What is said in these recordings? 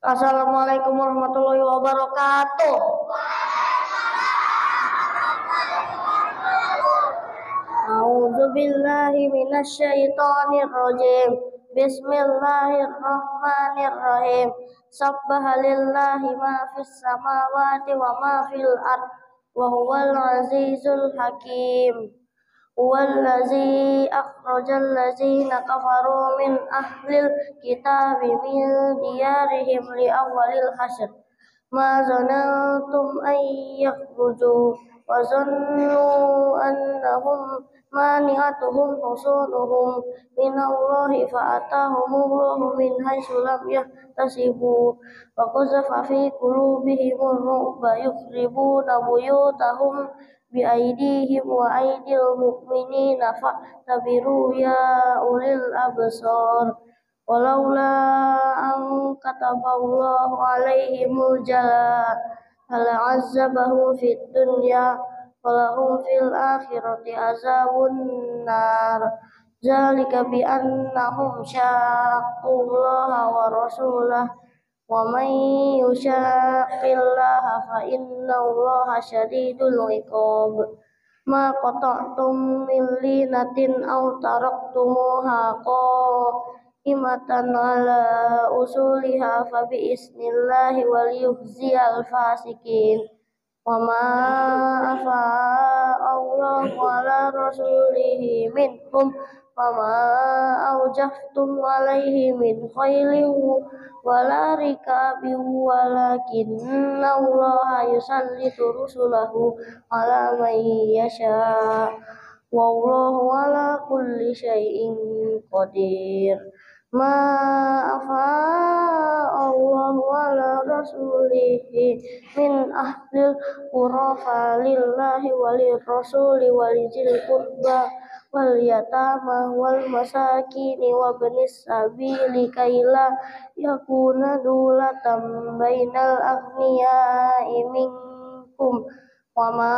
Assalamualaikum warahmatullahi wabarakatuh. A'udzu billahi minasyaitonir rajim. Bismillahirrahmanirrahim. Sabbaha lillahi ma fis samawati wa ma fil ard wa huwal azizul hakim. Huwallazi akhrajal ladzina kafaru min ahlil kitabi min diyarihim li awwalil hasr. Ma zanantum an yakhruju wa zannu annahum mani'atuhum husunuhum minallahi fa'atahumullahu min haitsu lam yahtasibu wa qazafa fi qulubihimur ru'ba yukhribuna buyutahum bi aidihim wa aidil mu'minina fa'tabiru ya ulil absar. Walaula an kataballahu alaihimul jala fala'azzabahum fid dunya walahum fil akhirati azabun nar. Zalika bi annahum syaqqullaha wa rasulahu wa man yushaqillaha fa innallaha syadidul iqab. Ma qata'tum min linatin aw taraktumuha qa'imatan ala usuliha fa bi isnillahi wal yukhziyal fasikin. Wa ma afa'a Allahu ala rasulihi minhum wa ma awjaftum alaihi min khailin wala rikabin walakinna Allaha yusallitu rusulahu ala man yasha wallahu ala kulli syai'in qadir. Ma afa'a Allahu ala rasulihi min ahlil qura falillahi walil rasuli walizil qurba wal yatama wal masakini wa ibnis sabili kaila yakuna dulatan bainal aghniyai minkum wa ma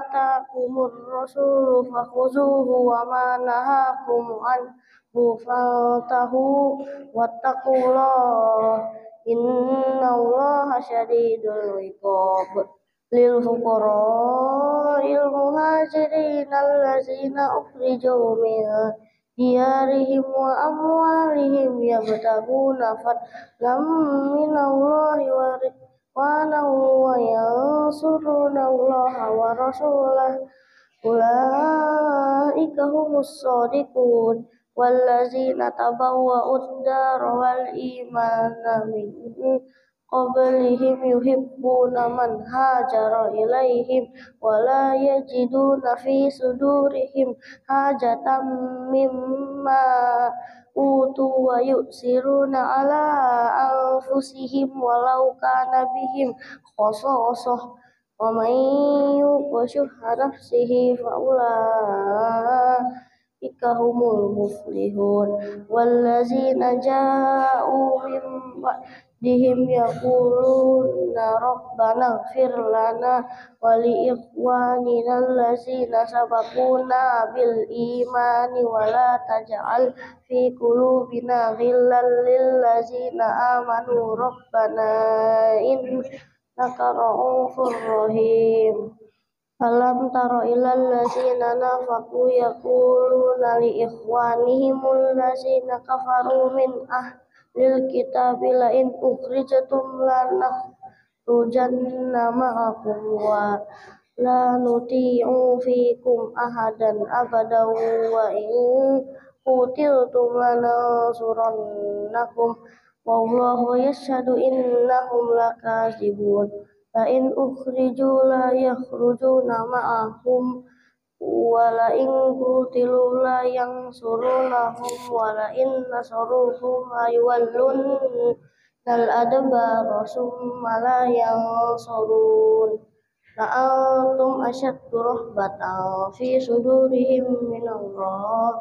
atakumur rasulu fakhuzuhu wa ma nahakum anhu fantahu wattaqullah innallaha syadidul iqab. Lil fuqara'il muhajirin allazina ukhrijuu min diyarihim wa amwalihim yabtaguna fadlan minallahi wa ridwanan wa yansuruna Allaha wa rasulahu ulaika humus shadiqun wallazina tabawwa'ud dara wal imana min qablihim yuhibbuna man hajara ilaihim wa la yajiduna fi sudurihim hajatan mimma utu wa yusiruna ala anfusihim walau kana bihim khasasah wa man yuqashuha nafsihi fa ulaika humul muflihun. Wallazina ja'u min dihim yaquluna rabbana ighfir lana wa li ikhwanina allazina sabaquna bil imani wa la taj'al fi qulubina ghillan lil ladzina amanu rabbana innaka ra'ufur rahim. Alam tara ilal ladzina nafaqu yaquluna li ikhwanihimul ladzina kafaru min lil kitabi la in ukhrijatum lanakhrujanna ma'akum wa la nuti'u fikum ahadan abadan wa in qutiltum lanansurannakum wallahu yashhadu innahum lakazibun. La in ukhriju la yakhrujuna ma'ahum wa la in qutilu la yansurunahum wa la in nasaruhum ayuwallun dal adbar summa la yansurun. La antum asyaddu rahbatan fi sudurihim minallah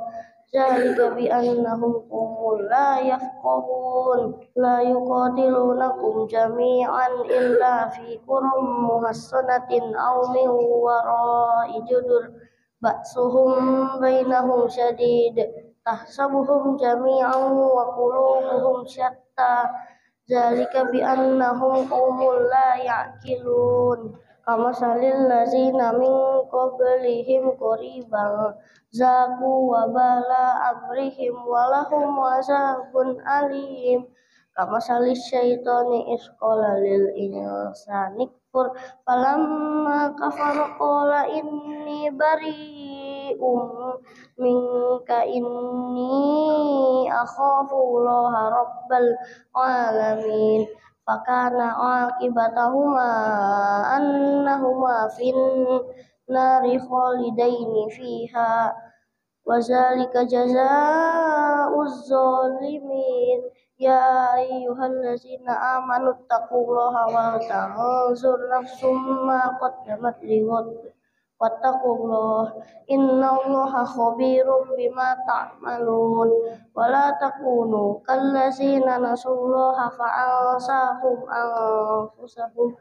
zalika bi annahum qaumun la yafqahun la yuqatilunakum jami'an illa fi quram muhassanatin aw min wara'i judur ba'suhum bainahum syadid tahsabuhum jami'an wa qulubuhum syatta Zalika bi annahum qaumun la ya'qilun. Kamasalil ladzina min qablihim qariban zaku wa bala amrihim walahum azabun alim. Kamasalis syaitani isqala lil insani kfur falamma kafara qala inni bari'um minka inni akhafullaha rabbal alamin. Fakana aqibatahuma annahuma fin nari khalidaini fiha wa zalika jazaa'uz zalimin. Ya ayyuhallazina amanu taqullaha wa tanzur nafsum ma qaddamat lighad wattaqullah innallaha khabirum bima ta'malun wa la takunu kallazina nasullaha fa'ansahum anfusahum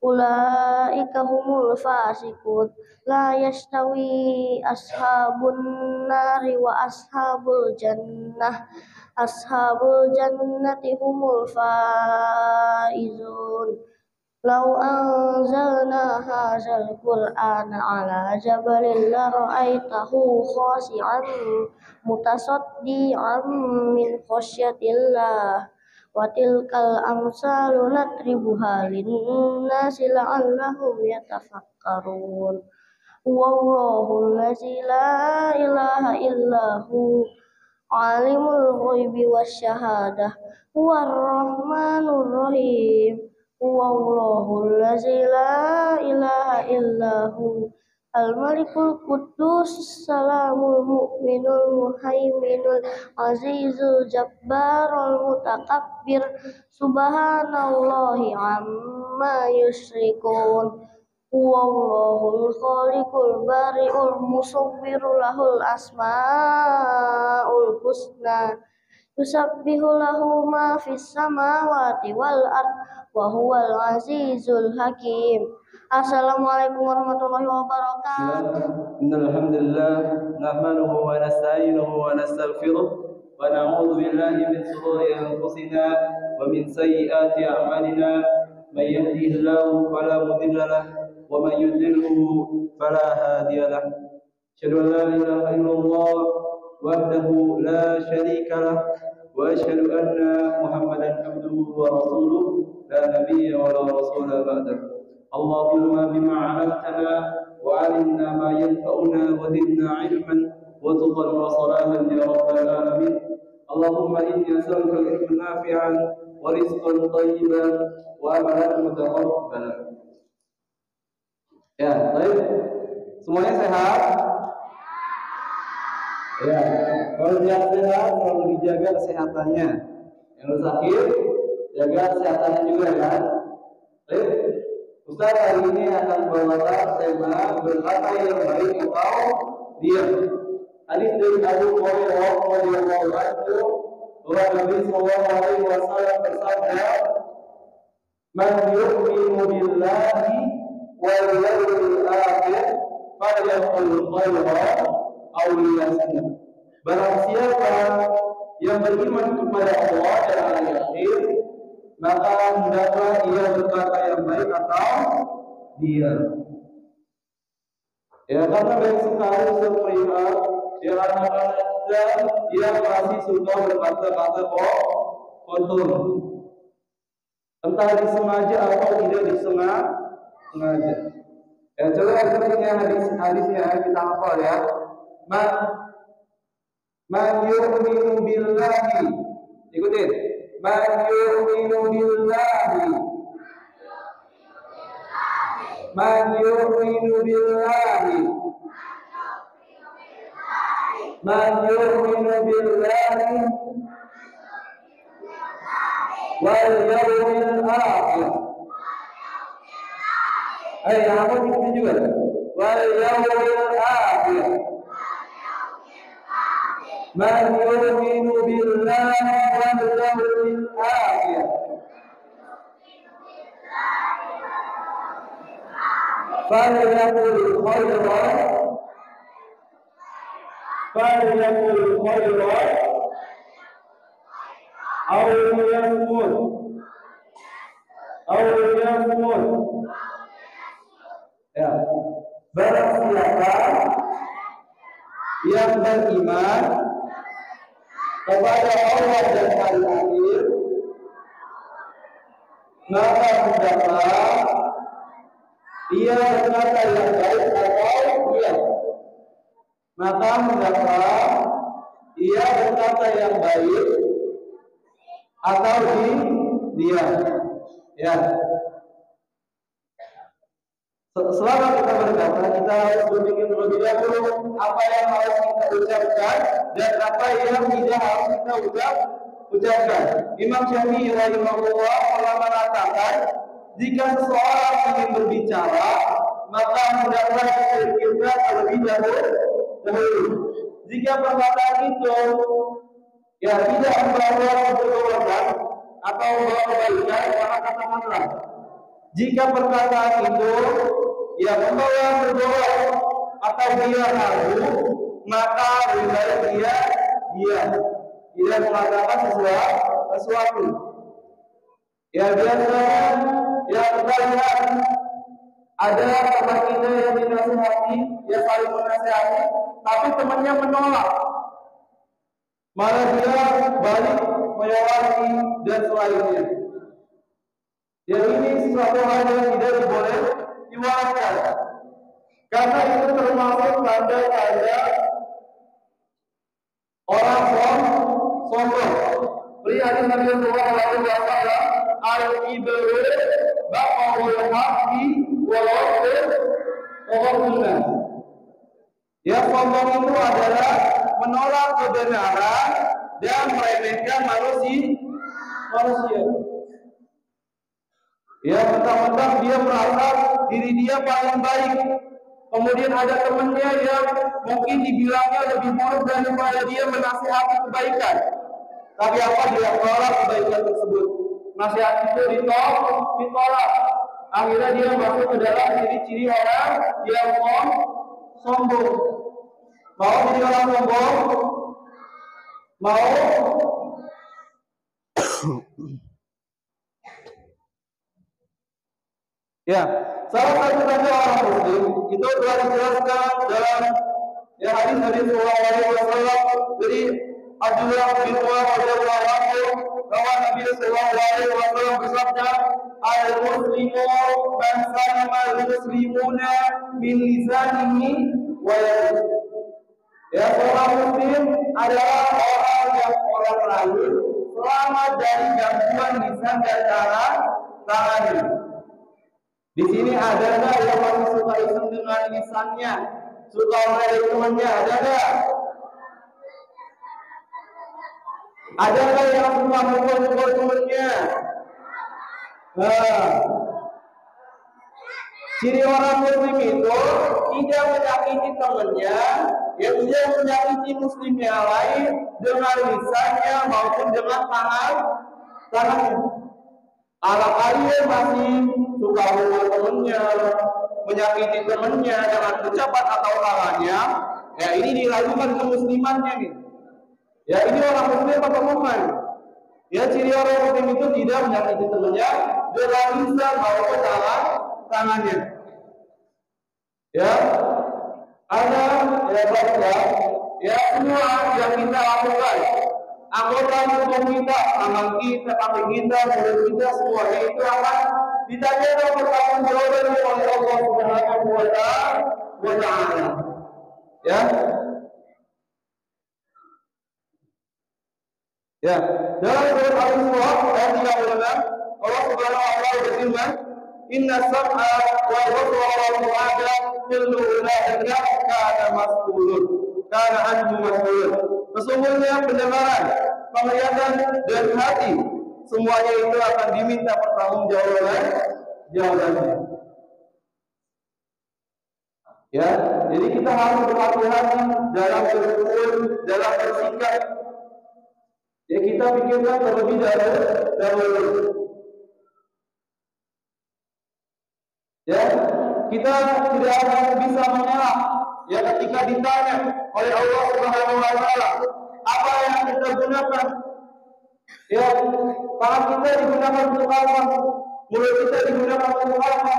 ulaika humul fasiqun la yastawi ashabun nari wa ashabul jannati humul faizun. Lau anzalna hadzal qur'ana ala jabalin la ra'aitahu khashi'an mutasaddian min khasyatillah wa tilkal amsalu nadribuha linnasi la'allahum yatafakkarun. Wallahu allazi la ilaha illahu alimul ghaibi wasyahadah huwar rahmanur rahim. Wallahu allazi la ilaha illahu al-malikul quddus salamul mu'minul muhaiminul azizul jabbarul mutakabbir subhanallahi amma yusyrikun. Wallahul khaliqul bari'ul musawwirul lahul asmaul husna yusabbihu lahu ma fis samawati wal ard wa huwal azizul hakim. Assalamualaikum warahmatullahi wabarakatuh. Innal hamdalillah nahmaduhu wa nasta'inuhu wa nastaghfiruh wa na'udzu billahi min shururi anfusina wa min sayyiati a'malina may yahdihillahu fala mudilla lahu wa may yudlilhu fala hadiya lahu. Asyhadu an la ilaha illallah wahdahu la syarika lahu wa asyhadu anna Muhammadan abduhu wa rasuluh la nabiyya wa la rasula ba'dahu. Allahumma bima 'allamtana wa 'allimna ma yanfa'una wa zidna 'ilman wa tuqan wa salahan ya rabbal alamin. Allahumma inni as'aluka al-ilma nafi'an wa rizqan thayyiban wa amalan mutaqabbalan. Ya, baik. Semuanya sehat? Ya, kalau yang sehat selalu dijaga kesehatannya. Yang sakit, jaga kesehatannya juga kan. Baik, Ustaz hari ini akan membawakan tema berkata yang baik atau diam. Hadis dari Abu Hurairah radhiyallahu anhu bahwa Nabi sallallahu alaihi wasallam bersabda, "Man yu'minu billahi wal yawmil akhir falyaqul khairan aw liyasmut." Barang siapa yang beriman kepada Allah dan hari akhir, maka hendaklah ia berkata yang baik atau diam. Ya, karena banyak sekali melihat ya anak-anak yang masih suka berkata-kata kotor, entah disengaja atau tidak disengaja. Ya, coba artinya hadisnya kita hafal ya. Man yu'minu billahi. Ikutin. Man yu'minu billahi. Man yu'minu billahi. Man yu'minu billahi wal yawmil akhir. Apa itu juga? Wal yawmil akhir. Man yu'minu billahi wal yawmil akhir falyaqul khairan aw liyasmut. Barang siapa yang beriman kepada Allah dan hari akhir, maka hendaklah ia berkata yang baik atau diam. Maka hendaklah ia berkata yang baik atau diam. Ya. Selama kita berkata, kita harus berpikir terlebih dahulu apa yang harus kita ucapkan dan apa yang tidak harus kita ucapkan. Imam Syafi'i rahimahullah pernah mengatakan, jika seseorang ingin berbicara, maka hendaklah dipikirkan terlebih dahulu. Jika perkataan itu tidak membawa keberkahan atau membawa kebaikan, maka katakanlah. Jika perkataan itu membawa berdoa atau dia ragu, maka lebih baik dia tidak mengatakan sesuatu. Biasanya kita lihat ada teman kita yang dinasihati, saling menasihati, tapi temannya menolak. Malah dia balik menyolati dan selainnya. Ini sesuatu hal yang tidak boleh diwariskan. Karena itu termasuk tanda-tanda orang sombong. Hadis Nabi sallallahu alaihi wasallam, al-ibru baqa'ul haqqi wa ghadabun. Sombong itu adalah menolak kebenaran dan meremehkan manusia. Mentang-mentang dia merasa diri dia paling baik. Kemudian ada temannya yang mungkin dibilangnya lebih buruk daripada dia menasihati kebaikan. Tapi apa dia menolak kebaikan tersebut? Nasihat itu ditolak. Akhirnya dia masuk ke dalam ciri-ciri orang yang sombong. Mau jadi orang sombong? Mau? Salah satu tanda orang muslim itu telah dijelaskan dalam hadis Nabi sallallahu alaihi wasallam dari Abdullah bin Umar radhiyallahu anhu, bahwa Nabi sallallahu alaihi wasallam bersabda, "Al-muslimu man salima al-muslimuna min lisanihi wa yadihi." Seorang muslim adalah orang yang orang lain selamat dari gangguan lisan dan tangannya. Di sini ada nggak yang masih suka iseng dengan lisannya, suka meledek temannya? Ada nggak? Ada nggak yang suka mukul temannya? Ciri orang muslim itu tidak menyakiti temannya, tidak menyakiti muslim yang lain dengan lisannya maupun dengan tangannya. Kalau kalian masih suka mukul temannya, menyakiti temannya dengan ucapan atau tangannya, ini diragukan kemuslimannya nih. Ini orang muslim atau bukan? Ciri orang muslim itu tidak menyakiti temannya dengan lisan maupun tangannya. Ada semua yang kita lakukan, anggota tubuh kita, tangan kita, kaki kita, mulut kita, semuanya itu akan ditanya dan bertanggung jawab oleh Allah Subhanahu wa Ta'ala. Dalam surat Al-Isra ayat 36, Allah Subhanahu wa Ta'ala berfirman, "Inna sam'a wal basara wal fu'ada kullu ulaika kana mas'ulun." Kana anhu mas'ulun. Sesungguhnya pendengaran, penglihatan dan hati semuanya itu akan diminta pertanggungjawabannya. Jadi kita harus berhati-hati dalam bertutur, dalam bersikap. Kita pikirkan terlebih dahulu. Kita tidak akan bisa mengelak ketika ditanya oleh Allah Subhanahu wa Ta'ala, apa yang kita gunakan? Tangan kita digunakan untuk apa? Mulut kita digunakan untuk apa?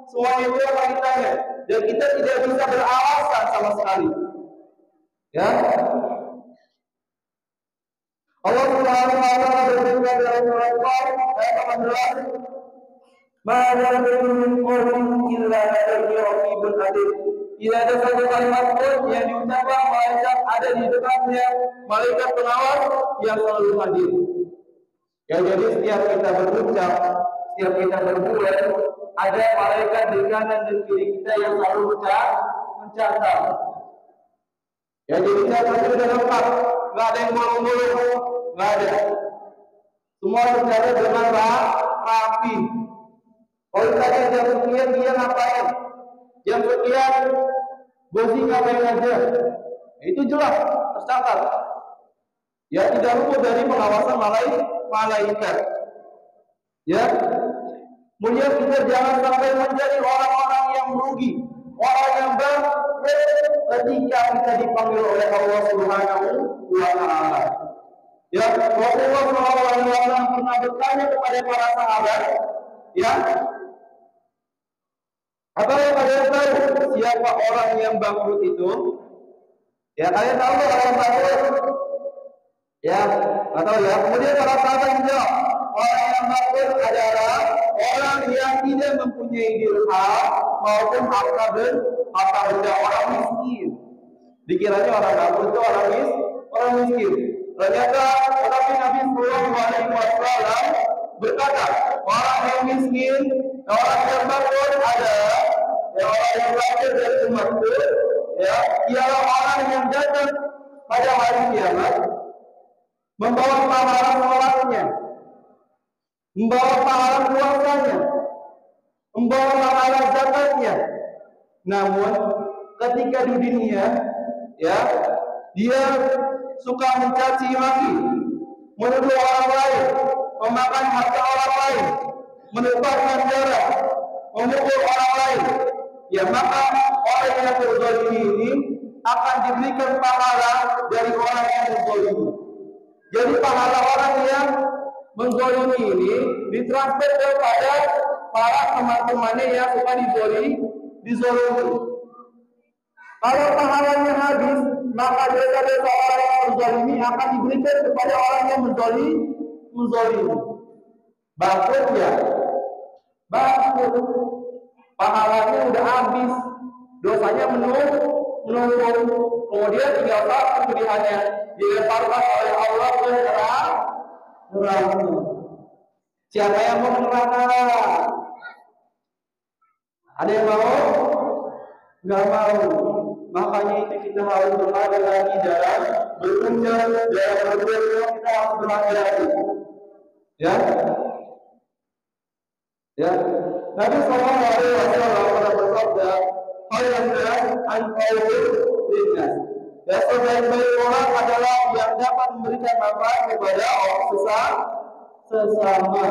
Semua itu akan ditanya. dan kita tidak bisa beralasan sama sekali. Ya, Allah Subhanahu wa taala berfirman dalam surat Al-Qaf ayat 18, "Ma yalfizu min qawlin illa ladayhi raqibun atid." Tidak ada satu kalimat pun yang diucapkan malaikat ada di dekatnya malaikat pengawas yang selalu hadir. Ya, jadi setiap kita berucap, setiap kita berbuat, ada malaikat di kanan dan kiri kita yang selalu mencatat. Ya, jadi catatnya sudah lengkap, nggak ada yang bolong-bolong, nggak ada. Semua tercatat dengan rapi. Kalau tadi jam sekian dia ngapain? Jam sekian Gosi ngapain aja? Itu jelas tercatat. Ya, tidak luput dari pengawasan malaikat. Ya, kemudian kita jangan sampai menjadi orang-orang yang merugi, orang yang bangkrut ketika kita dipanggil oleh Allah Subhanahu wa taala. Ya, Rasulullah SAW pernah bertanya kepada para sahabat, ya, apa yang kalian tahu siapa orang yang bangkrut itu? Ya, kalian tahu orang yang bangkrut? Ya, nggak tahu ya. Kemudian para sahabat menjawab, orang yang bangkrut adalah orang yang tidak mempunyai dirham maupun harta benda, orang miskin. Dikiranya orang bangkrut itu orang miskin. Ternyata tetapi Nabi Sallallahu Alaihi Wasallam berkata, orang yang miskin, orang yang bangkrut adalah orang yang bangkrut dari umatku, ya, ialah orang yang datang pada hari kiamat membawa pahala sholatnya, membawa pahala puasanya, membawa pahala zakatnya. Namun ketika di dunia, ya, dia suka mencaci maki, menuduh orang lain, memakan harta orang lain, menumpahkan darah, memukul orang lain. Ya, maka orang yang berzalimi ini akan diberikan pahala dari orang yang berzalimi. Jadi pahala orang yang menzalimi ini ditransfer kepada para teman-temannya yang suka dizalimi. Kalau pahalanya habis, maka dosa-dosa orang yang menzalimi akan diberikan kepada orang yang menzalimi. Bangkrut ya, bangkrut. Pahalanya udah habis, dosanya menumpuk. Kemudian tinggal satu pilihannya, dilemparkan oleh Allah ke neraka. Siapa yang mau ke neraka? Ada yang mau? Nggak mau. Makanya itu kita harus berhati-hati dalam berucap, dalam berbuat, kita harus berhati-hati. Ya, ya. Nabi Sallallahu Alaihi Wasallam pernah bersabda, "Khairun nas anfa'uhum linnas." Ya, sebaik-baik orang adalah yang dapat memberikan manfaat kepada orang sesama.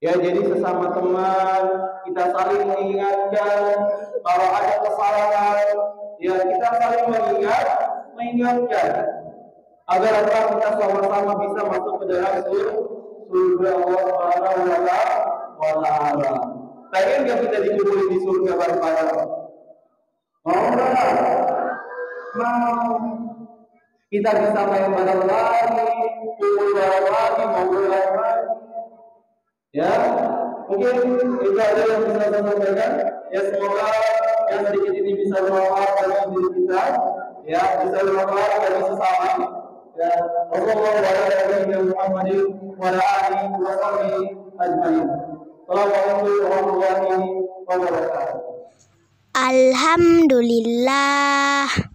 Ya, jadi sesama teman kita saling mengingatkan kalau ada kesalahan. Ya, kita saling mengingatkan agar kita sama-sama bisa masuk ke dalam surga Allah Subhanahu wa taala. Pengen nggak kita dikumpulin di surga bareng-bareng? Mau nggak? Mau. Kita bisa main bareng lagi, kumpul bareng lagi, ngobrol bareng lagi. Ya, mungkin itu aja yang bisa saya sampaikan. Ya, semoga yang sedikit ini bisa bermanfaat bagi diri kita, ya, bisa bermanfaat bagi sesama. Ya, wassalamualaikum warahmatullahi wabarakatuh. Assalamualaikum warahmatullahi wabarakatuh. Alhamdulillah.